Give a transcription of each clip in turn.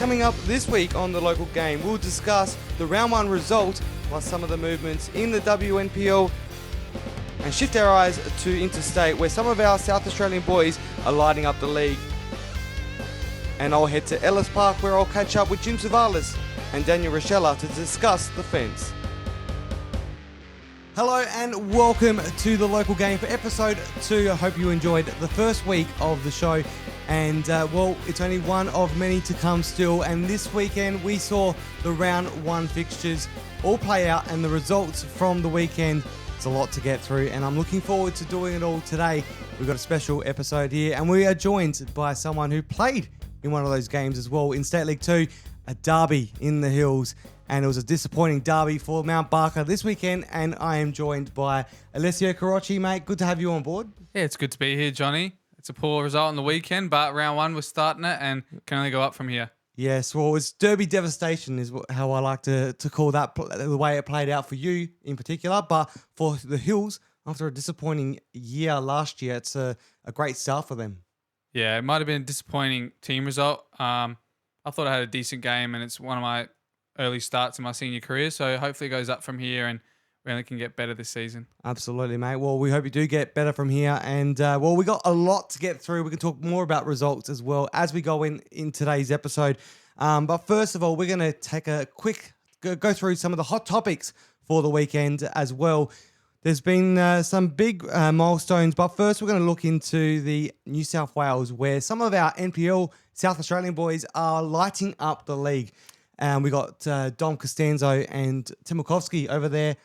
coming up this week on the local game, we'll discuss the round 1 result plus some of the movements in the WNPL and shift our eyes to Interstate, where some of our South Australian boys are lighting up the league. And I'll head to Ellis Park, where I'll catch up with Jim Tsouvalas and Daniel Raschella to discuss the fence. Hello and welcome to the local game for episode 2. I hope you enjoyed the first week of the show. And it's only one of many to come still. And this weekend we saw the round 1 fixtures all play out and the results from the weekend. It's a lot to get through and I'm looking forward to doing it all today. We've got a special episode here and we are joined by someone who played in one of those games as well in State League 2, a derby in the Hills. And it was a disappointing derby for Mount Barker this weekend. And I am joined by Alessio Carrocci, mate. Good to have you on board. Yeah, it's good to be here, Johnny. It's a poor result on the weekend, but round 1 we're starting it and can only go up from here. Yes, well, it's derby devastation is how I like to call that, the way it played out for you in particular. But for the Hills, after a disappointing year last year, it's a great start for them. Yeah, it might have been a disappointing team result. I thought I had a decent game and it's one of my early starts in my senior career. So hopefully it goes up from here and we only can get better this season. Absolutely, mate. Well, we hope you do get better from here. And, we got a lot to get through. We can talk more about results as well as we go in today's episode. But first of all, we're going to take a quick go through some of the hot topics for the weekend as well. There's been some big milestones, but first we're going to look into the New South Wales, where some of our NPL South Australian boys are lighting up the league. We got Dom Costanzo and Timokovsky over there.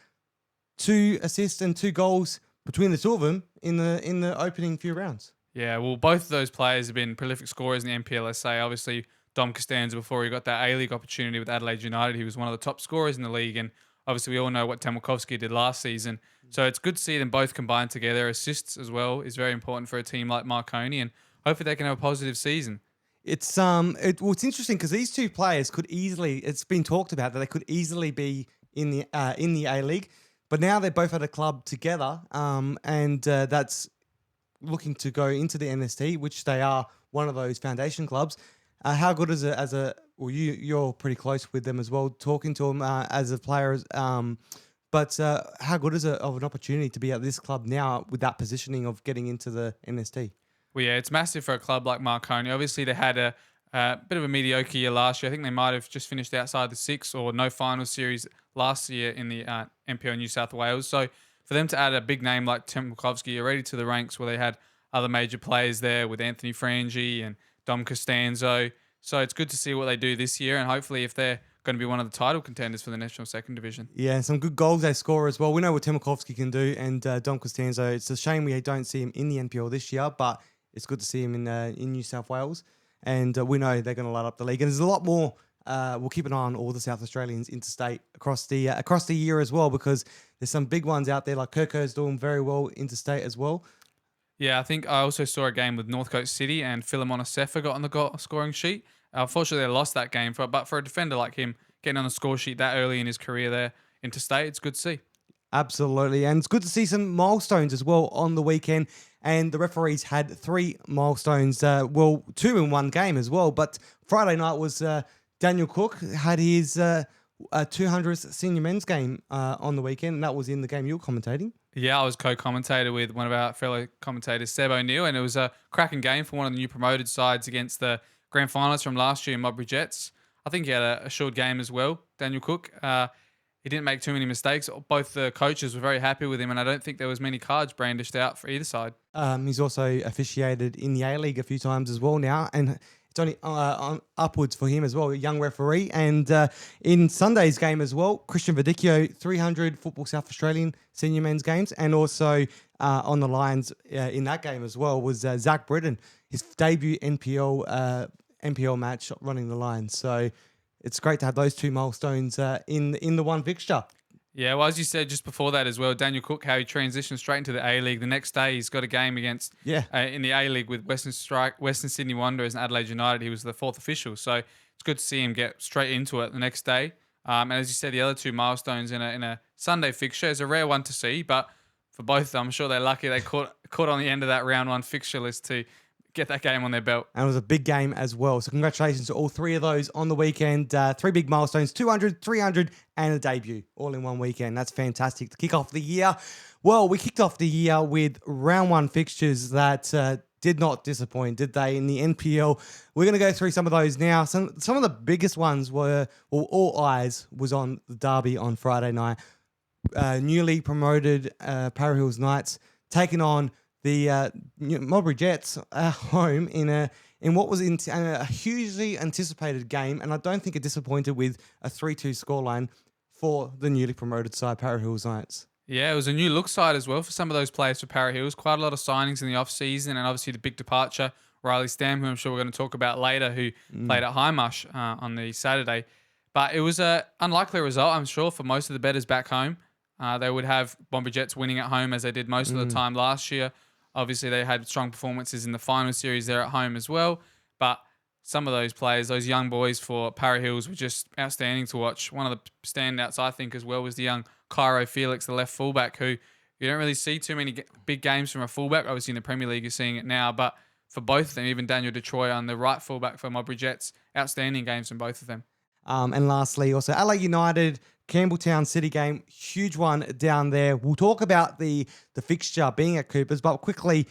2 assists and 2 goals between the two of them in the opening few rounds. Yeah, well, both of those players have been prolific scorers in the NPL SA. Obviously, Dom Costanzo, before he got that A-League opportunity with Adelaide United, he was one of the top scorers in the league. And obviously, we all know what Timokovsky did last season. So it's good to see them both combined together. Assists as well is very important for a team like Marconi, and hopefully they can have a positive season. It's it's interesting because these two players could easily, it's been talked about that they could easily be in the A-League, but now they're both at a club together, and that's looking to go into the NST, which they are one of those foundation clubs. How good is it you're pretty close with them as well, talking to them as a player, but how good is it of an opportunity to be at this club now with that positioning of getting into the NST? Well, yeah, it's massive for a club like Marconi. Obviously, they had a bit of a mediocre year last year. I think they might have just finished outside the 6 or no final series last year in the NPL New South Wales. So for them to add a big name like Timokovsky already to the ranks, where they had other major players there with Anthony Frangi and Dom Costanzo. So it's good to see what they do this year, and hopefully if they're going to be one of the title contenders for the National Second Division. Yeah, some good goals they score as well. We know what Timokovsky can do, and Dom Costanzo, it's a shame we don't see him in the NPL this year, but it's good to see him in New South Wales. And we know they're going to light up the league. And there's a lot more. We'll keep an eye on all the South Australians interstate across the year as well, because there's some big ones out there. Like Kirko's doing very well interstate as well. Yeah, I think I also saw a game with North Coast City and Philemon Asefa got on the goal scoring sheet. Unfortunately, they lost that game. But for a defender like him, getting on the score sheet that early in his career there interstate, it's good to see. Absolutely. And it's good to see some milestones as well on the weekend. And the referees had 3 milestones, 2 in one game as well. But Friday night was Daniel Cook had his 200th senior men's game on the weekend. And that was in the game you were commentating. Yeah, I was co-commentator with one of our fellow commentators, Seb O'Neill, and it was a cracking game for one of the new promoted sides against the grand finalists from last year, Modbury Jets. I think he had a short game as well, Daniel Cook. He didn't make too many mistakes. Both the coaches were very happy with him, and I don't think there was many cards brandished out for either side. He's also officiated in the A-League a few times as well now, and it's only upwards for him as well, a young referee. And in Sunday's game as well, Christian Verdicchio, 300 Football South Australian senior men's games, and also on the lines in that game as well was Zach Britton, his debut NPL match running the lines. So it's great to have those 2 milestones in the one fixture. Yeah, well, as you said just before that as well, Daniel Cook, how he transitioned straight into the A-League. The next day, he's got a game against in the A-League with Western Sydney Wanderers and Adelaide United. He was the 4th official. So it's good to see him get straight into it the next day. And as you said, the other 2 milestones in a Sunday fixture is a rare one to see. But for both of them, I'm sure they're lucky they caught on the end of that round 1 fixture list to get that game on their belt. And it was a big game as well. So congratulations to all three of those on the weekend. Three big milestones, 200, 300, and a debut all in one weekend. That's fantastic to kick off the year. Well, we kicked off the year with round one fixtures that did not disappoint, did they, in the NPL? We're going to go through some of those now. Some of the biggest ones were, well, all eyes was on the derby on Friday night. Newly promoted Para Hills Knights taking on the Mulberry Jets at home in what was a hugely anticipated game, and I don't think it disappointed with a 3-2 scoreline for the newly promoted side, Para Hills Knights. Yeah, it was a new look side as well for some of those players for Para Hills. Quite a lot of signings in the off-season, and obviously the big departure, Riley Stam, who I'm sure we're going to talk about later, who played at Highmarsh on the Saturday. But it was an unlikely result, I'm sure, for most of the bettors back home. They would have Mulberry Jets winning at home as they did most of the time last year. Obviously, they had strong performances in the final series there at home as well. But some of those players, those young boys for Para Hills, were just outstanding to watch. One of the standouts, I think, as well, was the young Cairo Felix, the left fullback, who you don't really see too many big games from a fullback. Obviously, in the Premier League, you're seeing it now. But for both of them, even Daniel Detroit on the right fullback for Mulberry Jets, outstanding games from both of them. And lastly, also Adelaide United, Campbelltown City game, huge one down there. We'll talk about the fixture being at Coopers, but quickly,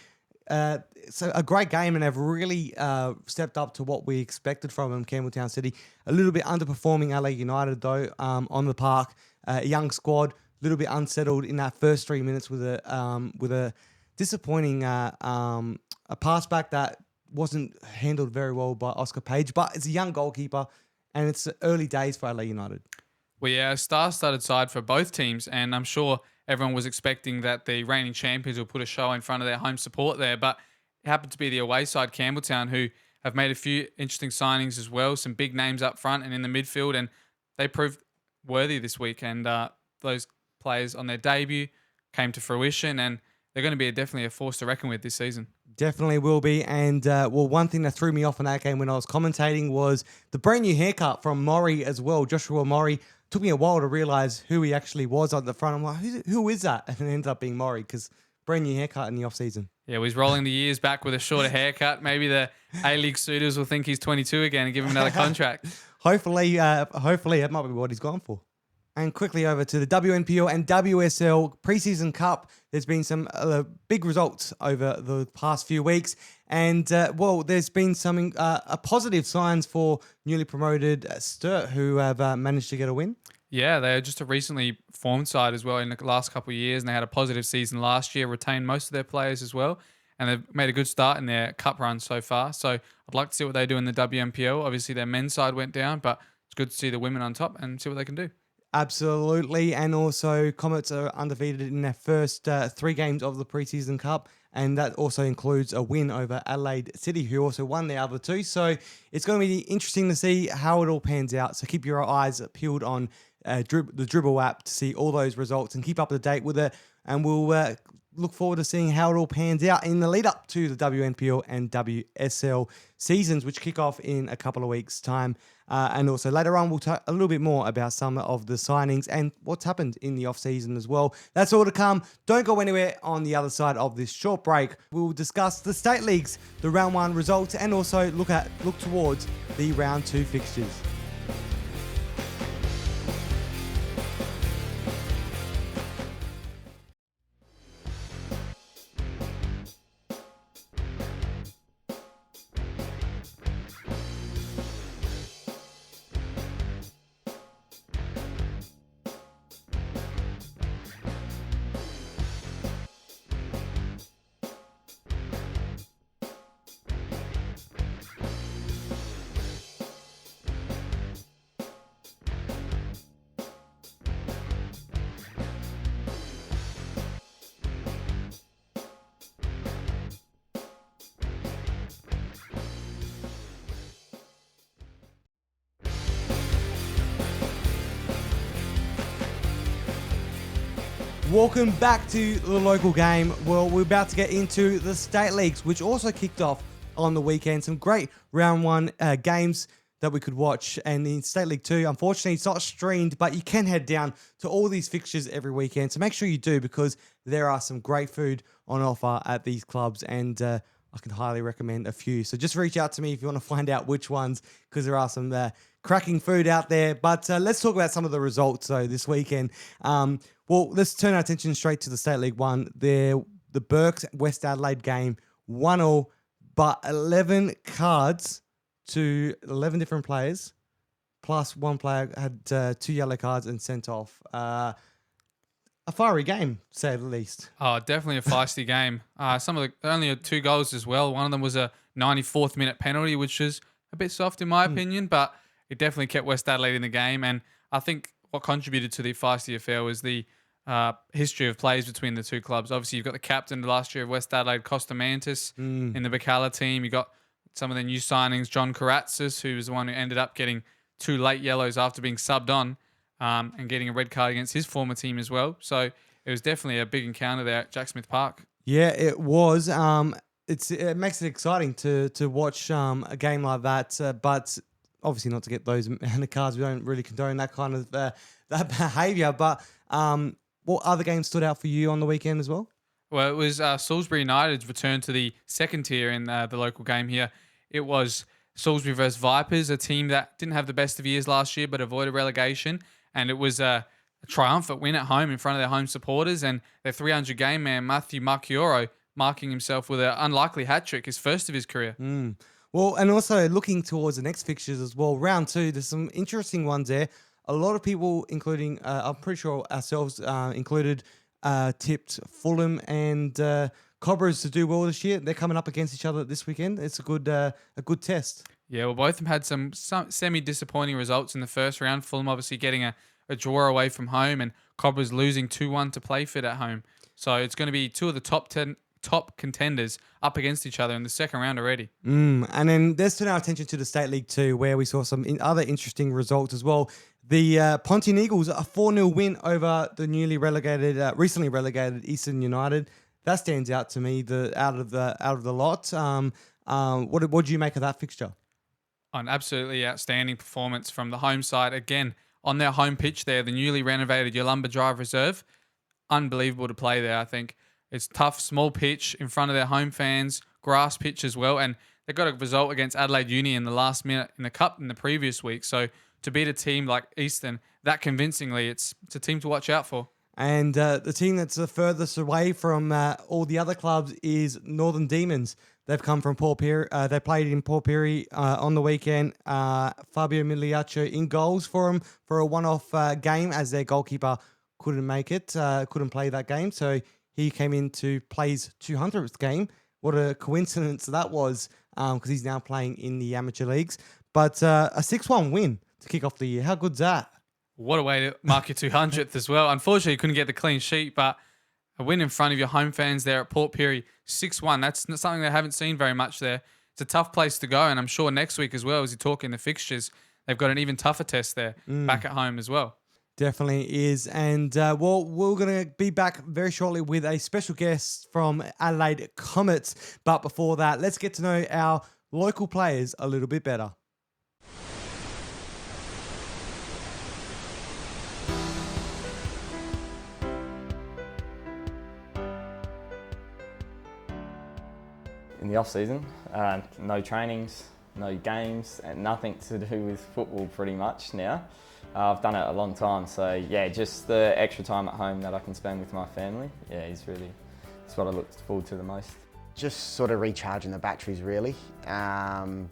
it's a great game, and they've really stepped up to what we expected from them, Campbelltown City. A little bit underperforming Adelaide United, though, on the park. A young squad, a little bit unsettled in that first 3 minutes with a disappointing a pass back that wasn't handled very well by Oscar Page, but it's a young goalkeeper, and it's early days for Adelaide United. Well, yeah, a star-studded side for both teams, and I'm sure everyone was expecting that the reigning champions will put a show in front of their home support there, but it happened to be the away side, Campbelltown, who have made a few interesting signings as well, some big names up front and in the midfield, and they proved worthy this week, and those players on their debut came to fruition, and they're going to be definitely a force to reckon with this season. Definitely will be. And, one thing that threw me off in that game when I was commentating was the brand new haircut from Maury as well, Joshua Maury. Took me a while to realise who he actually was at the front. I'm like, who is that? And it ended up being Maury because brand new haircut in the off-season. Yeah, well, he's rolling the years back with a shorter haircut. Maybe the A-League suitors will think he's 22 again and give him another contract. Hopefully that might be what he's gone for. And quickly over to the WNPL and WSL preseason cup. There's been some big results over the past few weeks. And, there's been some positive signs for newly promoted Sturt, who have managed to get a win. Yeah, they're just a recently formed side as well in the last couple of years, and they had a positive season last year, retained most of their players as well, and they've made a good start in their cup run so far. So I'd like to see what they do in the WNPL. Obviously, their men's side went down, but it's good to see the women on top and see what they can do. Absolutely. And also, Comets are undefeated in their first 3 games of the preseason cup. And that also includes a win over Adelaide City, who also won the other 2. So it's going to be interesting to see how it all pans out. So keep your eyes peeled on the Dribble app to see all those results and keep up to date with it. And we'll look forward to seeing how it all pans out in the lead up to the WNPL and WSL seasons, which kick off in a couple of weeks' time. And also later on, we'll talk a little bit more about some of the signings and what's happened in the off-season as well. That's all to come. Don't go anywhere on the other side of this short break. We'll discuss the state leagues, the round 1 results, and also look towards the round 2 fixtures. Welcome back to the local game. Well, we're about to get into the state leagues, which also kicked off on the weekend. Some great round 1 games that we could watch. And in State League 2, unfortunately, it's not streamed, but you can head down to all these fixtures every weekend. So make sure you do, because there are some great food on offer at these clubs. And I can highly recommend a few. So just reach out to me if you want to find out which ones, because there are some cracking food out there. But let's talk about some of the results, though, this weekend. Well, let's turn our attention straight to the State League One. The Burks West Adelaide game, 1-1, but 11 cards to 11 different players, plus one player had 2 yellow cards and sent off. A fiery game, to say the least. Oh, definitely a feisty game. Only 2 goals as well. One of them was a 94th minute penalty, which was a bit soft in my opinion, but it definitely kept West Adelaide in the game. And I think what contributed to the feisty affair was the history of plays between the two clubs. Obviously, you've got the captain last year of West Adelaide, Costa Mantis, in the Bacala team. You got some of the new signings, John Karatzis, who was the one who ended up getting 2 late yellows after being subbed on. And getting a red card against his former team as well. So it was definitely a big encounter there at Jack Smith Park. Yeah, it was. It makes it exciting to watch a game like that, but obviously not to get those amount of cards. We don't really condone that kind of that behaviour. But what other games stood out for you on the weekend as well? Well, it was Salisbury United's return to the second tier in the local game here. It was Salisbury versus Vipers, a team that didn't have the best of years last year but avoided relegation. And it was a triumphant win at home in front of their home supporters, and their 300 game man, Matthew Marchioro, marking himself with an unlikely hat-trick, his first of his career. Well, and also looking towards the next fixtures as well, round 2, there's some interesting ones there. A lot of people, including, I'm pretty sure ourselves included, tipped Fulham and Cobras to do well this year. They're coming up against each other this weekend. It's a good test. Yeah, well, both of them had some semi-disappointing results in the first round. Fulham obviously getting a draw away from home, and Cobras losing 2-1 to Playford at home. So it's going to be 2 of the top contenders up against each other in the second round already. And then let's turn our attention to the State League 2, where we saw some other interesting results as well. The Pontian Eagles, a 4-0 win over the recently relegated Eastern United. That stands out to me. Out of the lot. What do you make of that fixture? An absolutely outstanding performance from the home side. Again, on their home pitch there, the newly renovated Yolumba Drive Reserve. Unbelievable to play there, I think. It's tough, small pitch in front of their home fans, grass pitch as well. And they got a result against Adelaide Uni in the last minute in the Cup in the previous week. So to beat a team like Eastern that convincingly, it's a team to watch out for. And the team that's the furthest away from all the other clubs is Northern Demons. They've come from Port Pirie. They played in Port Pirie on the weekend. Fabio Migliaccio in goals for them for a one-off game, as their goalkeeper couldn't make it, couldn't play that game. So he came in to play his 200th game. What a coincidence that was, because he's now playing in the amateur leagues. But a 6-1 win to kick off the year. How good's that? What a way to mark your 200th as well. Unfortunately, you couldn't get the clean sheet, but a win in front of your home fans there at Port Pirie, 6-1. That's not something they haven't seen very much there. It's a tough place to go, and I'm sure next week as well, as you talk in the fixtures, they've got an even tougher test there back at home as well. Definitely is. And, well, we're going to be back very shortly with a special guest from Adelaide Comets. But before that, let's get to know our local players a little bit better. In the off-season, no trainings, no games, and nothing to do with football pretty much now. I've done it a long time, so yeah, just the extra time at home that I can spend with my family, yeah, it's what I look forward to the most. Just sort of recharging the batteries really, and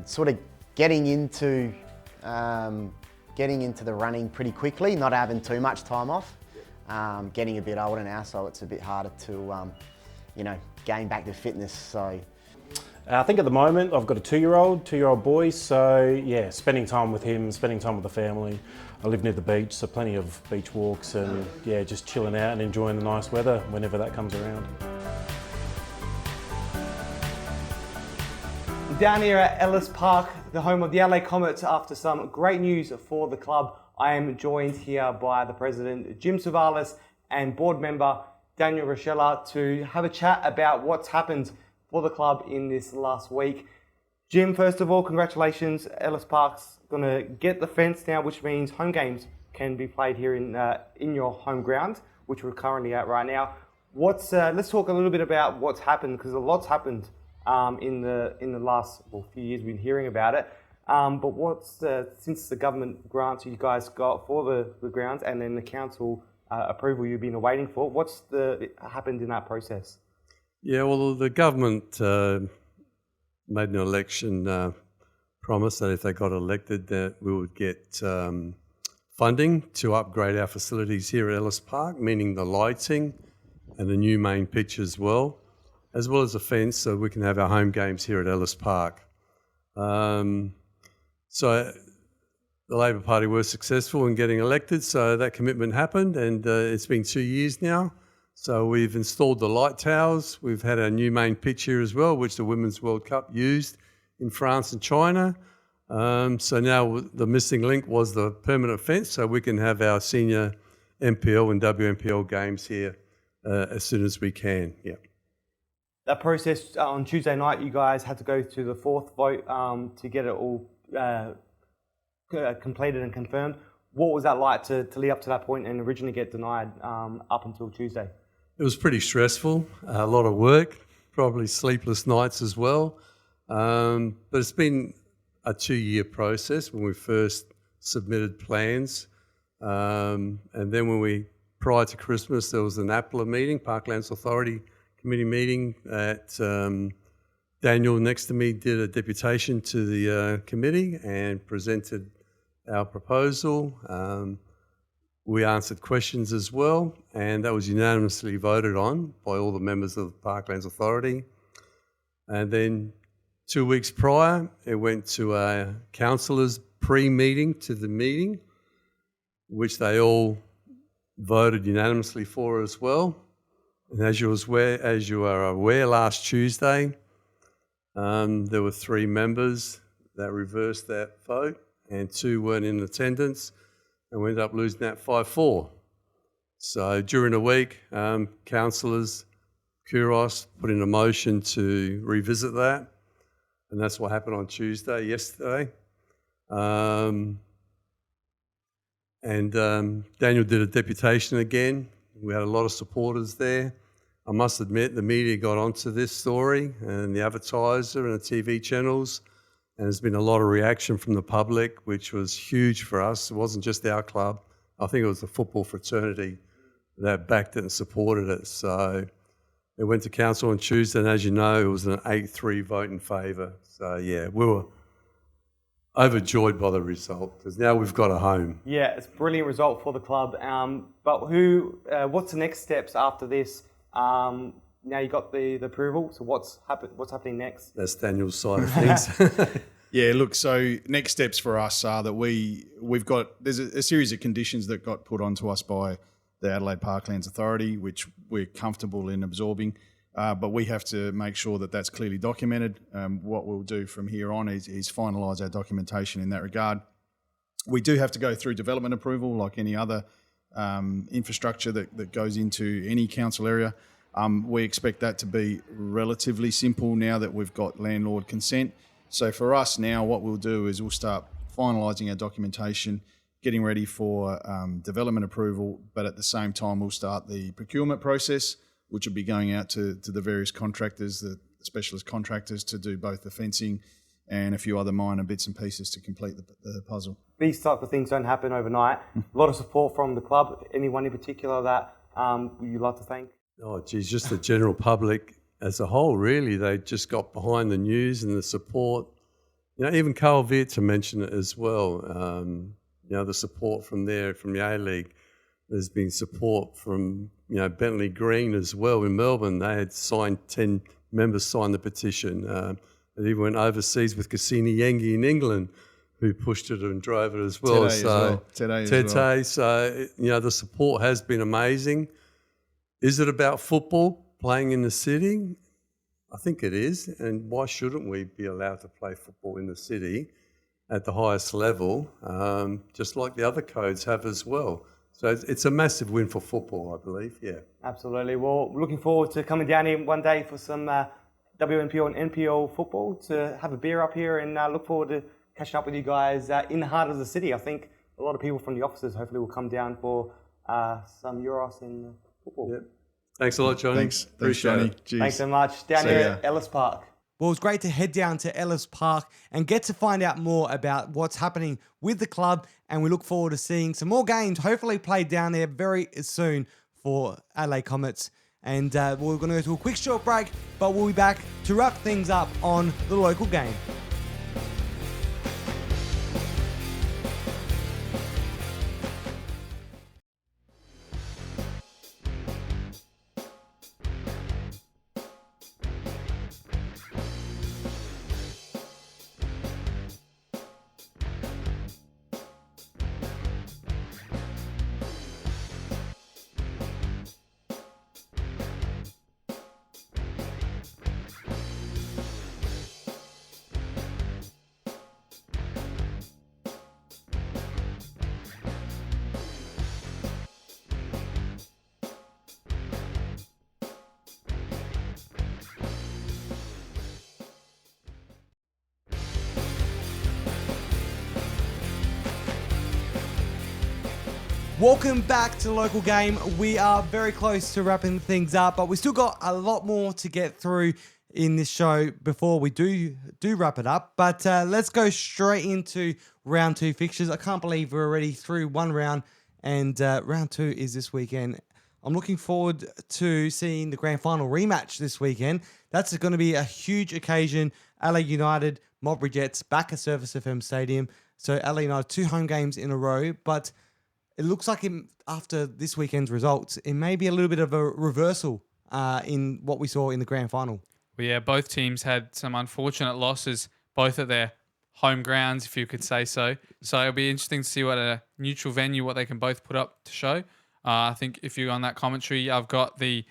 sort of getting into the running pretty quickly, not having too much time off. Getting a bit older now, so it's a bit harder to, gain back to fitness. So I think at the moment I've got a two-year-old boy, so yeah, spending time with him, spending time with the family. I live near the beach, so plenty of beach walks and yeah, just chilling out and enjoying the nice weather whenever that comes around. Down here at Ellis Park, the home of the Adelaide Comets, after some great news for the club, I am joined here by the president, Jim Tsouvalas, and board member, Daniel Raschella, to have a chat about what's happened for the club in this last week. Jim, first of all, congratulations. Ellis Park's going to get the fence now, which means home games can be played here in your home ground, which we're currently at right now. Let's talk a little bit about what's happened, because a lot's happened in the last few years. We've been hearing about it. But since the government grants you guys got for the grounds and then the council approval you've been waiting for, what's happened in that process? Yeah, well, the government made an election promise that if they got elected, that we would get funding to upgrade our facilities here at Ellis Park, meaning the lighting and the new main pitch as well as a fence, so we can have our home games here at Ellis Park. So the Labor Party were successful in getting elected, so that commitment happened, and it's been 2 years now. So we've installed the light towers. We've had our new main pitch here as well, which the Women's World Cup used in France and China. So now the missing link was the permanent fence, so we can have our senior NPL and WNPL games here as soon as we can. Yeah. That process on Tuesday night, you guys had to go to the fourth vote to get it all completed and confirmed. What was that like to lead up to that point and originally get denied up until Tuesday? It was pretty stressful, a lot of work, probably sleepless nights as well. But it's been a 2-year process when we first submitted plans. And then prior to Christmas, there was an APLA meeting, Parklands Authority Committee meeting at Daniel next to me did a deputation to the committee and presented our proposal. We answered questions as well, and that was unanimously voted on by all the members of the Parklands Authority. And then 2 weeks prior, it went to a councillors pre-meeting to the meeting, which they all voted unanimously for as well. And as you are aware, last Tuesday, there were 3 members that reversed that vote, and 2 weren't in attendance, and we ended up losing that 5-4. So during the week, councillors, Kuros, put in a motion to revisit that, and that's what happened on Tuesday, yesterday. And Daniel did a deputation again. We had a lot of supporters there. I must admit, the media got onto this story, and the advertiser and the TV channels, and there's been a lot of reaction from the public, which was huge for us. It wasn't just our club. I think it was the football fraternity that backed it and supported it. So it went to council on Tuesday, and as you know, it was an 8-3 vote in favour. So yeah, we were overjoyed by the result, because now we've got a home. Yeah, it's a brilliant result for the club. But what's the next steps after this? Now you got the approval, so what's happening next? That's Daniel's side of things. Yeah, look, so next steps for us are that there's a series of conditions that got put onto us by the Adelaide Parklands Authority, which we're comfortable in absorbing, but we have to make sure that that's clearly documented. What we'll do from here on is finalise our documentation in that regard. We do have to go through development approval like any other infrastructure that goes into any council area. We expect that to be relatively simple now that we've got landlord consent. So for us now, what we'll do is we'll start finalising our documentation, getting ready for development approval, but at the same time we'll start the procurement process, which will be going out to the various contractors, the specialist contractors, to do both the fencing and a few other minor bits and pieces to complete the puzzle. These type of things don't happen overnight. A lot of support from the club. Anyone in particular that you'd like to thank? Oh, geez, just the general public as a whole, really. They just got behind the news and the support. You know, even Carl Viet to mention it as well. You know, the support from the A-League. There's been support from, Bentley Green as well in Melbourne. They had 10 members signed the petition. It even went overseas with Cassini Yengi in England, who pushed it and drove it as well. Tete. So, the support has been amazing. Is it about football, playing in the city? I think it is. And why shouldn't we be allowed to play football in the city at the highest level, just like the other codes have as well? So it's a massive win for football, I believe, yeah. Absolutely. Well, looking forward to coming down here one day for some WNPL and NPL football, to have a beer up here, and look forward to catching up with you guys in the heart of the city. I think a lot of people from the offices hopefully will come down for some Euros and football. Yep. Thanks a lot, Johnny. Thanks, Appreciate Johnny. it. Cheers. Thanks so much. Down See here ya. at Ellis Park. Well, it's great to head down to Ellis Park and get to find out more about what's happening with the club. And we look forward to seeing some more games, hopefully played down there very soon for Adelaide Comets. And we're going to go to a quick short break, but we'll be back to wrap things up on the local game. Welcome back to the local game. We are very close to wrapping things up, but we still got a lot more to get through in this show before we do wrap it up. But let's go straight into round 2 fixtures. I can't believe we're already through one round, and round 2 is this weekend. I'm looking forward to seeing the grand final rematch this weekend. That's going to be a huge occasion. LA United, Modbury Jets back at Surface FM Stadium. So LA United 2 home games in a row, but it looks like after this weekend's results, it may be a little bit of a reversal in what we saw in the grand final. Well, yeah, both teams had some unfortunate losses, both at their home grounds, if you could say so. So it'll be interesting to see what a neutral venue, what they can both put up to show. I think if you're on that commentary, I've got the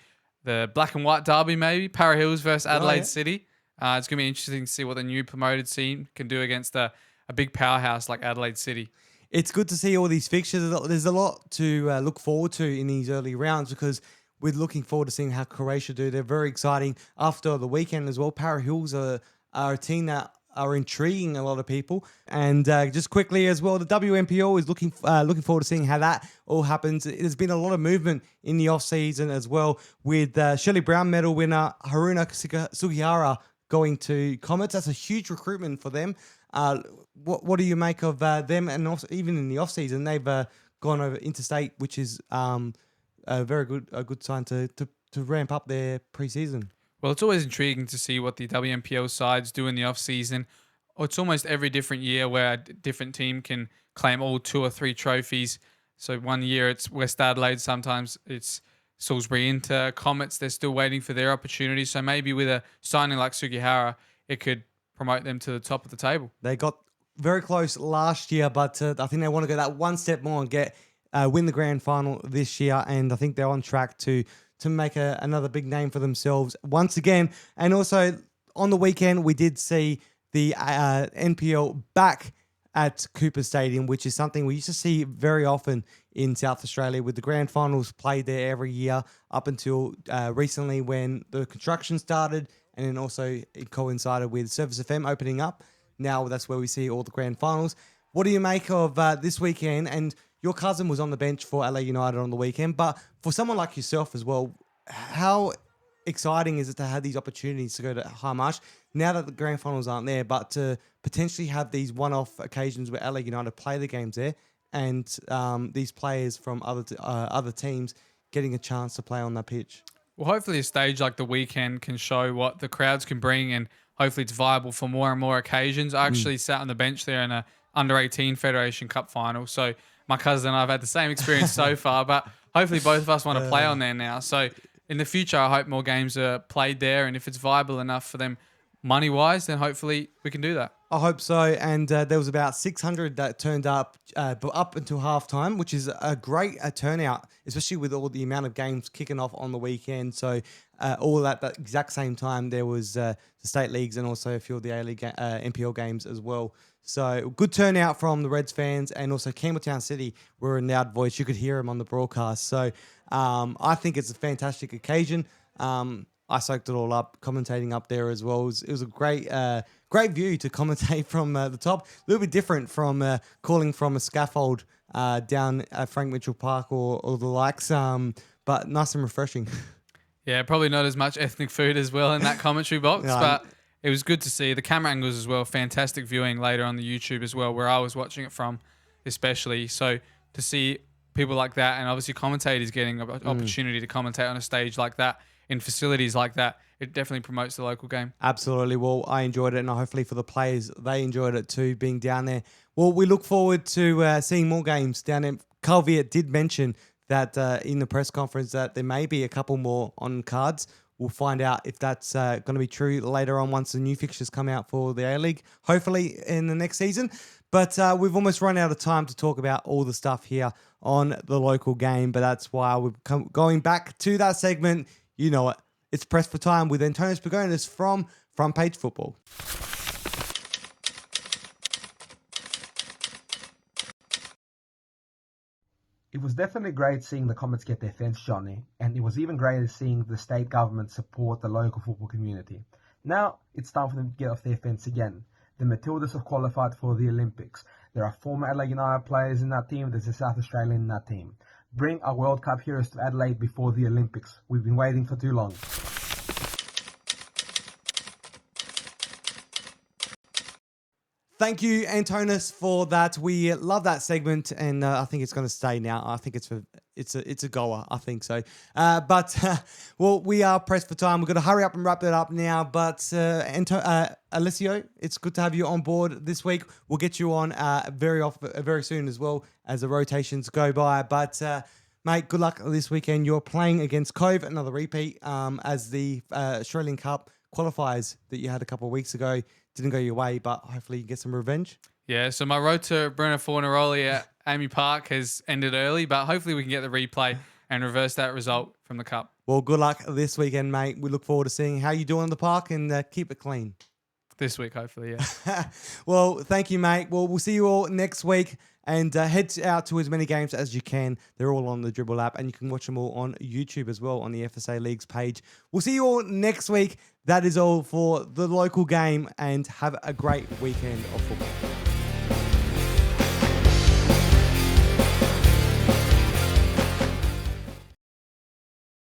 black and white derby maybe, Para Hills versus Adelaide City. It's going to be interesting to see what the new promoted team can do against a big powerhouse like Adelaide City. It's good to see all these fixtures. There's a lot to look forward to in these early rounds because we're looking forward to seeing how Croatia do. They're very exciting after the weekend as well. Para Hills are a team that are intriguing a lot of people. And just quickly as well, the WNPL is looking forward to seeing how that all happens. There's been a lot of movement in the off-season as well with Shirley Brown medal winner Haruna Sugihara going to Comets. That's a huge recruitment for them. What do you make of them? And also, even in the off season, they've gone over Interstate, which is a good sign to ramp up their preseason. Well, it's always intriguing to see what the WNPL sides do in the off season. It's almost every different year where a different team can claim all 2 or 3 trophies. So one year it's West Adelaide, sometimes it's Salisbury Inter, Comets. They're still waiting for their opportunity. So maybe with a signing like Sugihara, it could promote them to the top of the table. They got very close last year, but I think they want to go that one step more and win the grand final this year. And I think they're on track to make another big name for themselves once again. And also on the weekend, we did see the NPL back at Cooper Stadium, which is something we used to see very often in South Australia with the grand finals played there every year up until recently when the construction started. And then also it coincided with Surface FM opening up. Now that's where we see all the grand finals. What do you make of this weekend? And your cousin was on the bench for LA United on the weekend. But for someone like yourself as well, how exciting is it to have these opportunities to go to High now that the grand finals aren't there, but to potentially have these one-off occasions where LA United play the games there and these players from other teams getting a chance to play on that pitch? Well, hopefully a stage like the weekend can show what the crowds can bring and hopefully it's viable for more and more occasions. I actually sat on the bench there in a under-18 Federation Cup final. So my cousin and I have had the same experience so far, but hopefully both of us want to play on there now. So in the future, I hope more games are played there. And if it's viable enough for them money-wise, then hopefully we can do that. I hope so. And there was about 600 that turned up until halftime, which is a great turnout, especially with all the amount of games kicking off on the weekend. So all at the exact same time, there was the state leagues and also a few of the A-League NPL games as well. So good turnout from the Reds fans, and also Campbelltown City were a loud voice. You could hear them on the broadcast. So I think it's a fantastic occasion. I soaked it all up, commentating up there as well. It was a great view to commentate from the top. A little bit different from calling from a scaffold down at Frank Mitchell Park or the likes, but nice and refreshing. Yeah, probably not as much ethnic food as well in that commentary box, No. but it was good to see the camera angles as well. Fantastic viewing later on the YouTube as well, where I was watching it from, especially. So to see people like that, and obviously commentators getting an opportunity to commentate on a stage like that, in facilities like that, it definitely promotes the local game. Absolutely. Well, I enjoyed it, and hopefully for the players, they enjoyed it too, being down there. Well, we look forward to seeing more games down there. Calviet did mention that in the press conference that there may be a couple more on cards. We'll find out if that's going to be true later on once the new fixtures come out for the A-League, hopefully in the next season. But we've almost run out of time to talk about all the stuff here on the local game, but that's why we're going back to that segment. You know it. It's Press for Time with Antonis Pagonis from Front Page Football. It was definitely great seeing the Comets get their fence, Johnny, and it was even greater seeing the state government support the local football community. Now, it's time for them to get off their fence again. The Matildas have qualified for the Olympics. There are former Adelaide United players in that team, there's a South Australian in that team. Bring our World Cup heroes to Adelaide before the Olympics. We've been waiting for too long. Thank you, Antonis, for that. We love that segment, and I think it's going to stay now. I think it's a goer. I think so. Well, we are pressed for time. We've got to hurry up and wrap that up now. But Alessio, it's good to have you on board this week. We'll get you on very soon as well as the rotations go by. But mate, good luck this weekend. You're playing against Cove, another repeat, as the Australian Cup qualifiers that you had a couple of weeks ago. Didn't go your way, but hopefully you get some revenge. Yeah, so my road to Bruno Fornaroli at Amy Park has ended early, but hopefully we can get the replay and reverse that result from the Cup. Well, good luck this weekend, mate. We look forward to seeing how you do on the park, and keep it clean. This week, hopefully, yeah. Well, thank you, mate. Well, we'll see you all next week, and head out to as many games as you can. They're all on the Dribble app, and you can watch them all on YouTube as well on the FSA Leagues page. We'll see you all next week. That is all for the local game, and have a great weekend of football.